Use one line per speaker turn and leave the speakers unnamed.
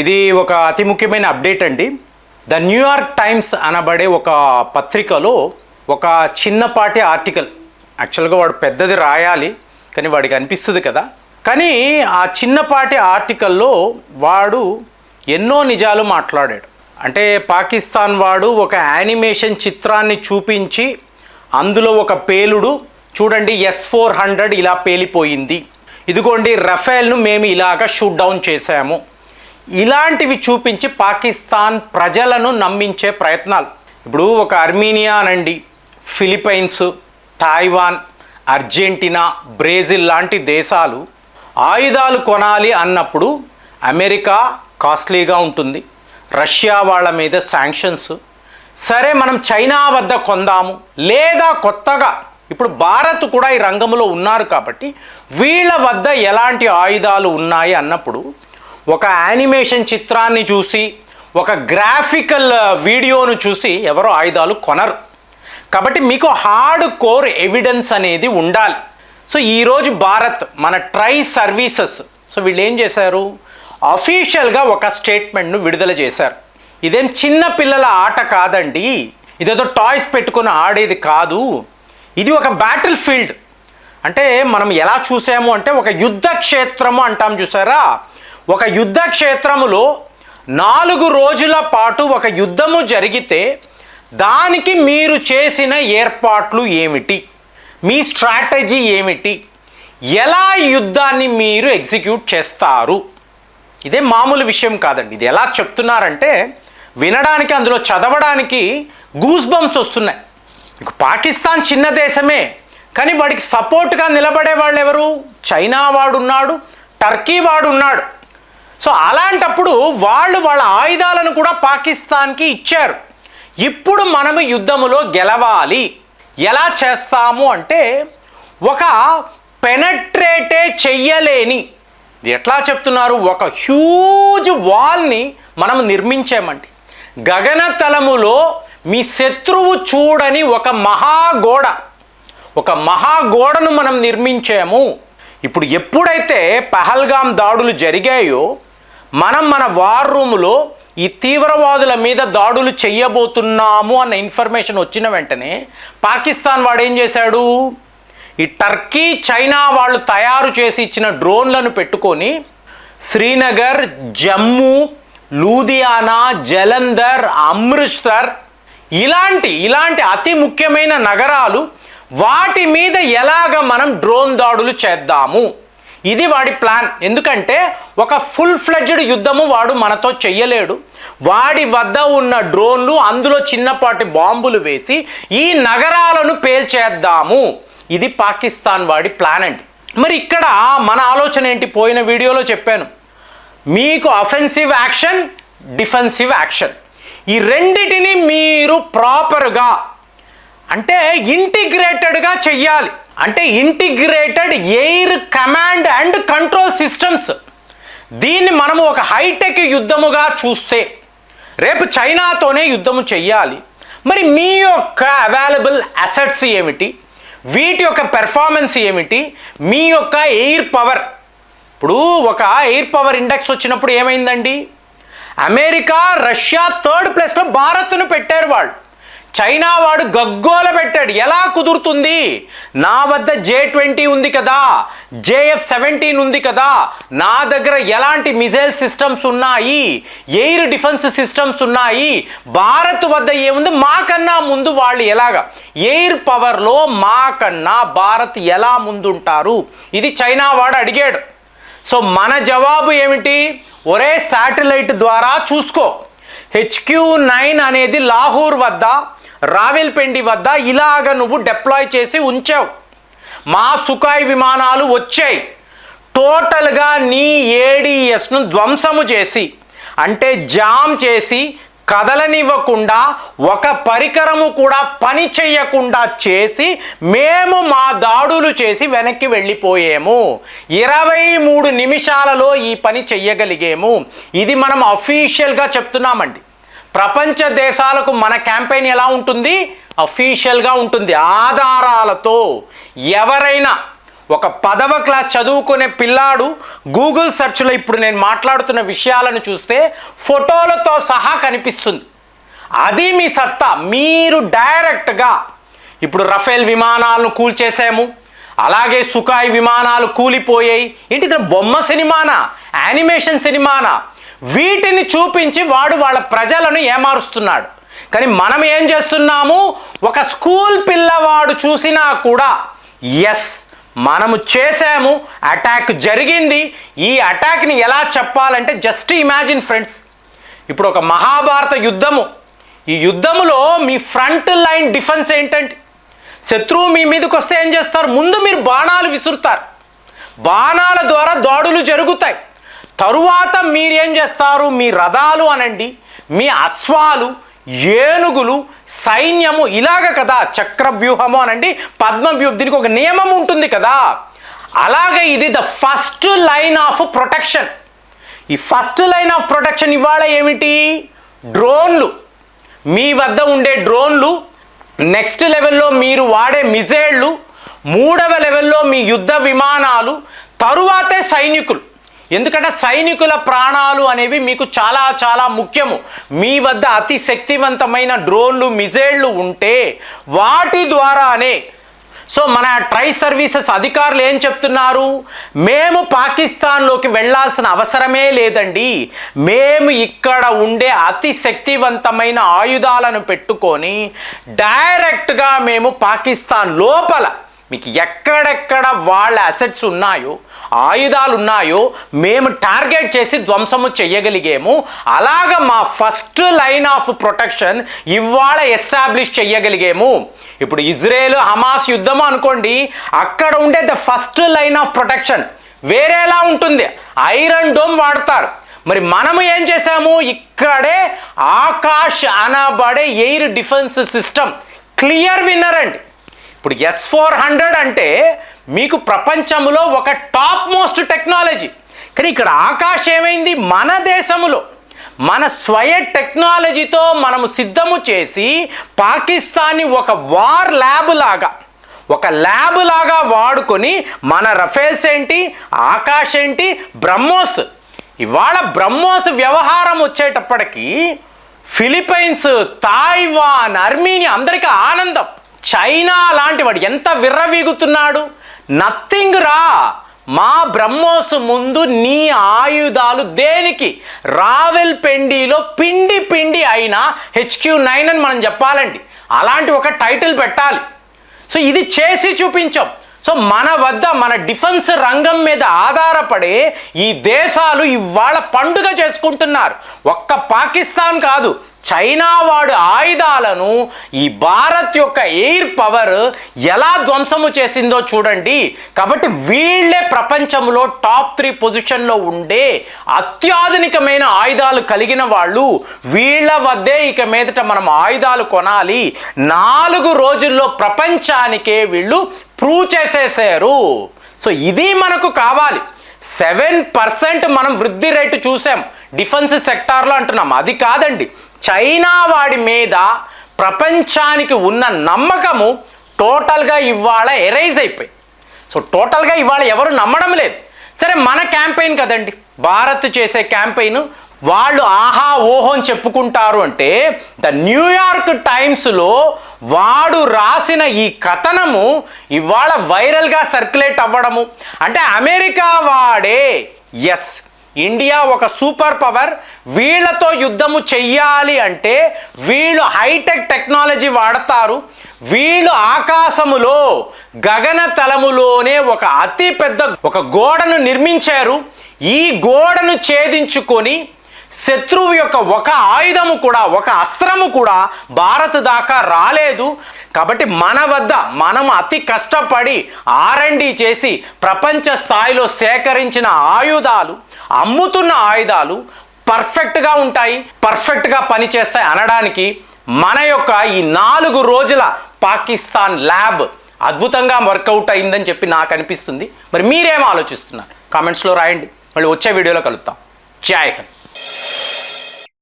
ఇది ఒక అతి ముఖ్యమైన అప్డేట్ అండి. ద న్యూయార్క్ టైమ్స్ అనబడే ఒక పత్రికలో ఒక చిన్నపాటి ఆర్టికల్, యాక్చువల్గా వాడు పెద్దది రాయాలి కానీ వాడికి అనిపిస్తుంది కదా, కానీ ఆ చిన్నపాటి ఆర్టికల్లో వాడు ఎన్నో నిజాలు మాట్లాడాడు. అంటే పాకిస్తాన్ వాడు ఒక యానిమేషన్ చిత్రాన్ని చూపించి అందులో ఒక పేలుడు చూడండి, S-400 ఇలా పేలిపోయింది, ఇదిగోండి రఫేల్ను మేము ఇలాగ షూట్ డౌన్ చేశాము, ఇలాంటివి చూపించి పాకిస్తాన్ ప్రజలను నమ్మించే ప్రయత్నాలు. ఇప్పుడు ఒక అర్మీనియా అనండి, ఫిలిప్పైన్స్, తాయివాన్, అర్జెంటీనా, బ్రెజిల్ లాంటి దేశాలు ఆయుధాలు కొనాలి అన్నప్పుడు అమెరికా కాస్ట్లీగా ఉంటుంది, రష్యా వాళ్ళ మీద శాంక్షన్స్, సరే మనం చైనా వద్ద కొందాము, లేదా కొత్తగా ఇప్పుడు భారత్ కూడా ఈ రంగంలో ఉన్నారు కాబట్టి వీళ్ళ వద్ద ఎలాంటి ఆయుధాలు ఉన్నాయి అన్నప్పుడు ఒక యానిమేషన్ చిత్రాన్ని చూసి ఒక గ్రాఫికల్ వీడియోను చూసి ఎవరో ఆయుధాలు కొనరు. కాబట్టి మీకు హార్డ్ కోర్ ఎవిడెన్స్ అనేది ఉండాలి. సో ఈరోజు భారత్ మన ట్రై సర్వీసెస్, సో వీళ్ళు ఏం చేశారు, అఫీషియల్గా ఒక స్టేట్మెంట్ను విడుదల చేశారు. ఇదేం చిన్న పిల్లల ఆట కాదండి, ఇదేదో టాయ్స్ పెట్టుకొని ఆడేది కాదు, ఇది ఒక బ్యాటిల్ ఫీల్డ్. అంటే మనం ఎలా చూసాము అంటే ఒక యుద్ధ క్షేత్రము అంటాం చూసారా, ఒక యుద్ధ క్షేత్రములో 4 రోజుల పాటు ఒక యుద్ధము జరిగితే దానికి మీరు చేసిన ఏర్పాట్లు ఏమిటి, మీ స్ట్రాటజీ ఏమిటి, ఎలా యుద్ధాన్ని మీరు ఎగ్జిక్యూట్ చేస్తారు, ఇదే మామూలు విషయం కాదండి. ఇది ఎలా చెప్తున్నారంటే వినడానికి, అందులో చదవడానికి గూస్ బంప్స్ వస్తున్నాయి. మీకు పాకిస్తాన్ చిన్న దేశమే కానీ వాడికి సపోర్ట్గా నిలబడే వాళ్ళు ఎవరు, చైనా వాడు ఉన్నాడు, టర్కీ వాడు ఉన్నాడు. సో అలాంటప్పుడు వాళ్ళు వాళ్ళ ఆయుధాలను కూడా పాకిస్తాన్కి ఇచ్చారు. ఇప్పుడు మనము యుద్ధములో గెలవాలి, ఎలా చేస్తాము అంటే ఒక పెనట్రేటే చెయ్యలేని, ఇది ఎట్లా చెప్తున్నారు, ఒక హ్యూజ్ వాల్ని మనం నిర్మించామండి, గగనతలములో మీ శత్రువు చూడని ఒక మహాగోడను మనం నిర్మించాము. ఇప్పుడు ఎప్పుడైతే పహల్గామ్ దాడులు జరిగాయో మనం మన వార్ రూములో ఈ తీవ్రవాదుల మీద దాడులు చెయ్యబోతున్నాము అన్న ఇన్ఫర్మేషన్ వచ్చిన వెంటనే పాకిస్తాన్ వాడు ఏం చేశాడు, ఈ టర్కీ, చైనా వాళ్ళు తయారు చేసి ఇచ్చిన డ్రోన్లను పెట్టుకొని శ్రీనగర్, జమ్మూ, లూధియానా, జలంధర్, అమృత్సర్ ఇలాంటి అతి ముఖ్యమైన నగరాలు, వాటి మీద ఎలాగ మనం డ్రోన్ దాడులు చేద్దాము, ఇది వాడి ప్లాన్. ఎందుకంటే ఒక ఫుల్ ఫ్లెడ్జ్డ్ యుద్ధము వాడు మనతో చెయ్యలేడు, వాడి వద్ద ఉన్న డ్రోన్లు అందులో చిన్నపాటి బాంబులు వేసి ఈ నగరాలను పేల్చేద్దాము, ఇది పాకిస్తాన్ వాడి ప్లాన్ అండి. మరి ఇక్కడ మన ఆలోచన ఏంటి, పోయిన వీడియోలో చెప్పాను మీకు, అఫెన్సివ్ యాక్షన్, డిఫెన్సివ్ యాక్షన్, ఈ రెండిటిని మీరు ప్రాపర్గా అంటే ఇంటిగ్రేటెడ్గా చెయ్యాలి. అంటే integrated air command and control systems, దీన్ని మనము ఒక హైటెక్ యుద్ధముగా చూస్తే రేపు చైనాతోనే యుద్ధము చెయ్యాలి. మరి మీ యొక్క అవైలబుల్ అసెట్స్ ఏమిటి, వీటి యొక్క పెర్ఫార్మెన్స్ ఏమిటి, మీ యొక్క ఎయిర్ పవర్. ఇప్పుడు ఒక ఎయిర్ పవర్ ఇండెక్స్ వచ్చినప్పుడు ఏమైందండి, అమెరికా, రష్యా 3rd ప్లేస్లో భారత్ను పెట్టారు వాళ్ళు, చైనా వాడు గగ్గోల పెట్టాడు, ఎలా కుదురుతుంది, నా వద్ద J-20 ఉంది కదా, JF-17 ఉంది కదా, నా దగ్గర ఎలాంటి మిసైల్ సిస్టమ్స్ ఉన్నాయి, ఎయిర్ డిఫెన్స్ సిస్టమ్స్ ఉన్నాయి, భారత్ వద్ద ఏముంది, మాకన్నా ముందు వాళ్ళు ఎలాగా ఎయిర్ పవర్లో మాకన్నా భారత్ ఎలా ముందుంటారు, ఇది చైనా వాడు అడిగాడు. సో మన జవాబు ఏమిటి, ఒరే శాటిలైట్ ద్వారా చూసుకో, HQ-9 అనేది లాహోర్ వద్ద, రావెల్పిండి వద్ద ఇలాగ నువ్వు డిప్లాయ్ చేసి ఉంచావు, మా సుఖాయ్ విమానాలు వచ్చాయి, టోటల్గా నీ ADSను ధ్వంసము చేసి, అంటే జామ్ చేసి కదలనివ్వకుండా, ఒక పరికరము కూడా పని చెయ్యకుండా చేసి మేము మా దాడులు చేసి వెనక్కి వెళ్ళిపోయాము, 23 నిమిషాలలో ఈ పని చెయ్యగలిగాము. ఇది మనం అఫీషియల్గా చెప్తున్నామండి. ప్రపంచ దేశాలకు మన క్యాంపెయిన్ ఎలా ఉంటుంది, అఫీషియల్గా ఉంటుంది, ఆధారాలతో. ఎవరైనా ఒక 10వ క్లాస్ చదువుకునే పిల్లాడు గూగుల్ సెర్చ్లో ఇప్పుడు నేను మాట్లాడుతున్న విషయాలను చూస్తే ఫోటోలతో సహా కనిపిస్తుంది. అది మీ సత్తా. మీరు డైరెక్ట్గా ఇప్పుడు రఫేల్ విమానాలను కూల్చేసాము, అలాగే సుఖాయ్ విమానాలు కూలిపోయాయి, ఏంటి ఇది బొమ్మ సినిమానా, యానిమేషన్ సినిమానా, వీటిని చూపించి వాడు వాళ్ళ ప్రజలను ఏమారుస్తున్నాడు. కానీ మనం ఏం చేస్తున్నాము, ఒక స్కూల్ పిల్లవాడు చూసినా కూడా ఎస్ మనము చేసాము, అటాక్ జరిగింది, ఈ అటాక్ని ఎలా చెప్పాలంటే జస్ట్ ఇమాజిన్ ఫ్రెండ్స్, ఇప్పుడు ఒక మహాభారత యుద్ధము, ఈ యుద్ధములో మీ ఫ్రంట్ లైన్ డిఫెన్స్ ఏంటంటే శత్రువు మీ మీదకి వస్తే ఏం చేస్తారు, ముందు మీరు బాణాలు విసురుతారు, బాణాల ద్వారా దాడులు జరుగుతాయి. తరువాత మీరేం చేస్తారు, మీ రథాలు అనండి, మీ అశ్వాలు, ఏనుగులు, సైన్యము, ఇలాగ కదా చక్రవ్యూహము అనండి, పద్మవ్యూహం, దీనికి ఒక నియమం ఉంటుంది కదా. అలాగే ఇది the first line of protection. ఈ ఫస్ట్ లైన్ ఆఫ్ ప్రొటెక్షన్ ఇవాళ ఏమిటి, డ్రోన్లు. మీ వద్ద ఉండే డ్రోన్లు, నెక్స్ట్ లెవెల్లో మీరు వాడే మిజైళ్ళు, 3వ లెవెల్లో మీ యుద్ధ విమానాలు, తరువాతే సైనికులు. ఎందుకంటే సైనికుల ప్రాణాలు అనేవి మీకు చాలా చాలా ముఖ్యము. మీ వద్ద అతి శక్తివంతమైన డ్రోన్లు, మిజైళ్ళు ఉంటే వాటి ద్వారానే. సో మన ట్రై సర్వీసెస్ అధికారులు ఏం చెప్తున్నారు, మేము పాకిస్తాన్లోకి వెళ్ళాల్సిన అవసరమే లేదండి, మేము ఇక్కడ ఉండే అతి శక్తివంతమైన ఆయుధాలను పెట్టుకొని డైరెక్ట్గా మేము పాకిస్తాన్ లోపల మీకు ఎక్కడెక్కడ వాళ్ళ అసెట్స్ ఉన్నాయో, ఆయుధాలు ఉన్నాయో మేము టార్గెట్ చేసి ధ్వంసము చెయ్యగలిగాము. అలాగ మా ఫస్ట్ లైన్ ఆఫ్ ప్రొటెక్షన్ ఇవాళ ఎస్టాబ్లిష్ చెయ్యగలిగాము. ఇప్పుడు ఇజ్రాయెల్ హమాస్ యుద్ధము అనుకోండి, అక్కడ ఉండే the first line of protection వేరేలా ఉంటుంది, ఐరన్ డోమ్ వాడతారు. మరి మనము ఏం చేసాము, ఇక్కడే ఆకాష్ అనబడే air defence system clear winner అండి. ఇప్పుడు S-400 అంటే మీకు ప్రపంచంలో ఒక టాప్ మోస్ట్ టెక్నాలజీ. కానీ ఇక్కడ ఆకాష్ ఏమైంది, మన దేశంలో మన స్వయ టెక్నాలజీతో మనము సిద్ధము చేసి పాకిస్తాన్ని ఒక వార్ ల్యాబ్ లాగా వాడుకొని మన రఫేల్స్ ఏంటి, ఆకాష్ ఏంటి, బ్రహ్మోస్. ఇవాళ బ్రహ్మోస్ వ్యవహారం వచ్చేటప్పటికి ఫిలిప్పైన్స్, తాయివాన్, అర్మీనియా అందరికీ ఆనందం. చైనా లాంటి వాడు ఎంత విర్రవీగుతున్నాడు, నథింగ్ రా, మా బ్రహ్మోస్ ముందు నీ ఆయుధాలు దేనికి, రావెల్పిండిలో పిండి అయినా HQ-9 అని మనం చెప్పాలండి, అలాంటి ఒక టైటిల్ పెట్టాలి. సో ఇది చేసి చూపించాం. సో మన వద్ద మన డిఫెన్స్ రంగం మీద ఆధారపడే ఈ దేశాలు ఇవాళ పండుగ చేసుకుంటున్నారు. ఒక్క పాకిస్తాన్ కాదు, చైనా వాడు ఆయుధాలను ఈ భారత్ యొక్క ఎయిర్ పవర్ ఎలా ధ్వంసము చేసిందో చూడండి. కాబట్టి వీళ్ళే ప్రపంచంలో టాప్ 3 పొజిషన్లో ఉండే అత్యాధునికమైన ఆయుధాలు కలిగిన వాళ్ళు. వీళ్ళ వద్దే ఇక మీదట మనం ఆయుధాలు కొనాలి. 4 రోజుల్లో ప్రపంచానికే వీళ్ళు ప్రూవ్ చేసేసారు. సో ఇది మనకు కావాలి. 7% మనం వృద్ధి రేటు చూసాం డిఫెన్స్ సెక్టార్లో అంటున్నాం, అది కాదండి. చైనా వాడి మీద ప్రపంచానికి ఉన్న నమ్మకము టోటల్గా ఇవాళ ఎరైజ్ అయిపోయి. సో టోటల్గా ఇవాళ ఎవరు నమ్మడం లేదు. సరే మన క్యాంపెయిన్ కదండి, భారత్ చేసే క్యాంపెయిన్, వాళ్ళు ఆహా ఓహో అని చెప్పుకుంటారు అంటే ద న్యూయార్క్ టైమ్స్లో వాడు రాసిన ఈ కథనము ఇవాళ వైరల్గా సర్క్యులేట్ అవ్వడము అంటే అమెరికా వాడే ఎస్ ఇండియా ఒక సూపర్ పవర్, వీళ్ళతో యుద్ధము చెయ్యాలి అంటే వీళ్ళు హైటెక్ టెక్నాలజీ వాడతారు, వీళ్ళు ఆకాశములో గగనతలములోనే ఒక అతి పెద్ద ఒక గోడను నిర్మించారు. ఈ గోడను ఛేదించుకొని శత్రువు యొక్క ఒక ఆయుధము కూడా, ఒక అస్త్రము కూడా భారత్ దాకా రాలేదు. కాబట్టి మన వద్ద మనం అతి కష్టపడి R&D చేసి ప్రపంచ స్థాయిలో సేకరించిన ఆయుధాలు, అమ్ముతున్న ఆయుధాలు పర్ఫెక్ట్గా ఉంటాయి, పర్ఫెక్ట్గా పనిచేస్తాయి అనడానికి మన యొక్క ఈ 4 రోజుల పాకిస్తాన్ ల్యాబ్ అద్భుతంగా వర్కౌట్ అయిందని చెప్పి నాకు అనిపిస్తుంది. మరి మీరేం ఆలోచిస్తున్నారు కామెంట్స్లో రాయండి. మళ్ళీ వచ్చే వీడియోలో కలుద్దాం. జై హింద్.